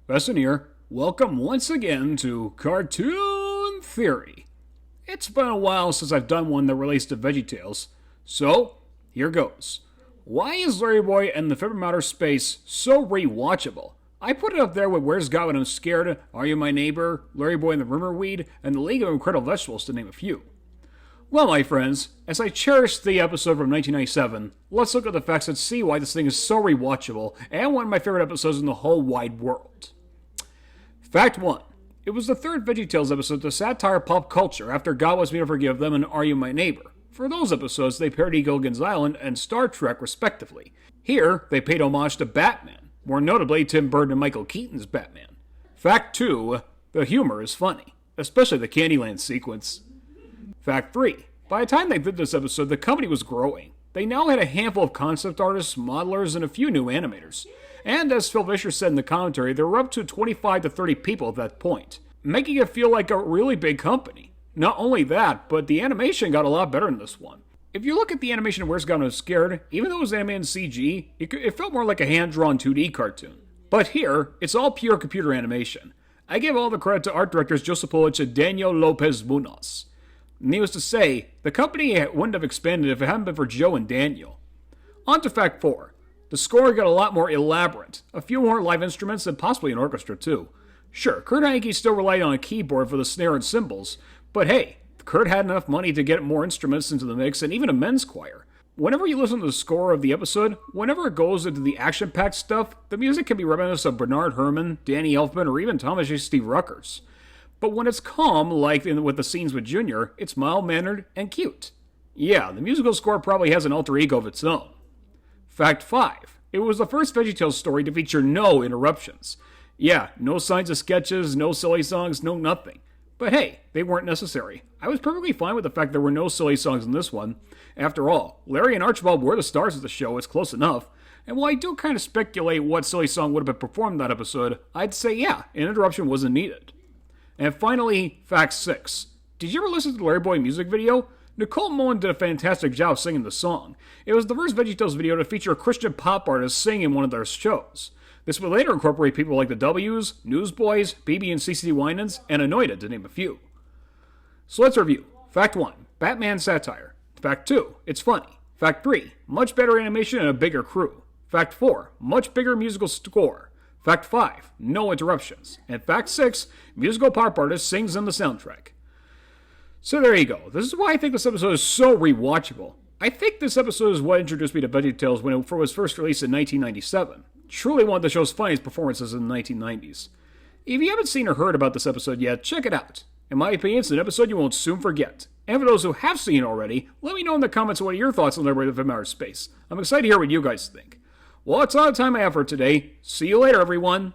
Weston here. Welcome once again to Cartoon Theory. It's been a while since I've done one that relates to VeggieTales, so here goes. Why is Larry Boy and the Fibber Outer Space so re-watchable? I put it up there with Where's God When I'm Scared, Are You My Neighbor, Larry Boy and the Rumor Weed, and The League of Incredible Vegetables, to name a few. Well, my friends, as I cherish the episode from 1997, let's look at the facts and see why this thing is so rewatchable and one of my favorite episodes in the whole wide world. Fact 1. It was the third VeggieTales episode to satire pop culture after God Wants Me to Forgive Them and Are You My Neighbor. For those episodes, they parodied Gilligan's Island and Star Trek, respectively. Here, they paid homage to Batman, more notably Tim Burton and Michael Keaton's Batman. Fact 2. The humor is funny, especially the Candyland sequence. Fact 3. By the time they did this episode, the company was growing. They now had a handful of concept artists, modelers, and a few new animators. And as Phil Vischer said in the commentary, they were up to 25 to 30 people at that point, making it feel like a really big company. Not only that, but the animation got a lot better in this one. If you look at the animation of Where's God When I'm Scared, even though it was animated in CG, it felt more like a hand-drawn 2D cartoon. But here, it's all pure computer animation. I give all the credit to art directors Joseph Pulich and Daniel Lopez Munoz. Needless to say, the company wouldn't have expanded if it hadn't been for Joe and Daniel. On to fact 4. The score got a lot more elaborate. A few more live instruments and possibly an orchestra too. Sure, Kurt Heineke still relied on a keyboard for the snare and cymbals, but hey, Kurt had enough money to get more instruments into the mix and even a men's choir. Whenever you listen to the score of the episode, whenever it goes into the action-packed stuff, the music can be reminiscent of Bernard Herrmann, Danny Elfman, or even Thomas J. Steve Ruckers. But when it's calm, like with the scenes with Junior, it's mild-mannered and cute. Yeah, the musical score probably has an alter ego of its own. Fact 5. It was the first VeggieTales story to feature no interruptions. Yeah, no signs of sketches, no silly songs, no nothing. But hey, they weren't necessary. I was perfectly fine with the fact there were no silly songs in this one. After all, Larry and Archibald were the stars of the show, it's close enough. And while I do kind of speculate what silly song would have been performed in that episode, I'd say yeah, an interruption wasn't needed. And finally, fact 6. Did you ever listen to the Larry Boy music video? Nicole Mullen did a fantastic job singing the song. It was the first VeggieTales video to feature a Christian pop artist singing one of their shows. This would later incorporate people like the W's, Newsboys, BB and CC Winans, and Anointed, to name a few. So let's review. Fact 1. Batman satire. Fact 2. It's funny. Fact 3. Much better animation and a bigger crew. Fact 4. Much bigger musical score. Fact 5. No interruptions. And Fact 6. Musical pop artist sings in the soundtrack. So there you go. This is why I think this episode is so rewatchable. I think this episode is what introduced me to VeggieTales when it was first released in 1997. Truly one of the show's funniest performances in the 1990s. If you haven't seen or heard about this episode yet, check it out. In my opinion, it's an episode you won't soon forget. And for those who have seen it already, let me know in the comments what are your thoughts on Liberty of Outer Space. I'm excited to hear what you guys think. Well, that's all the time I have for today. See you later, everyone.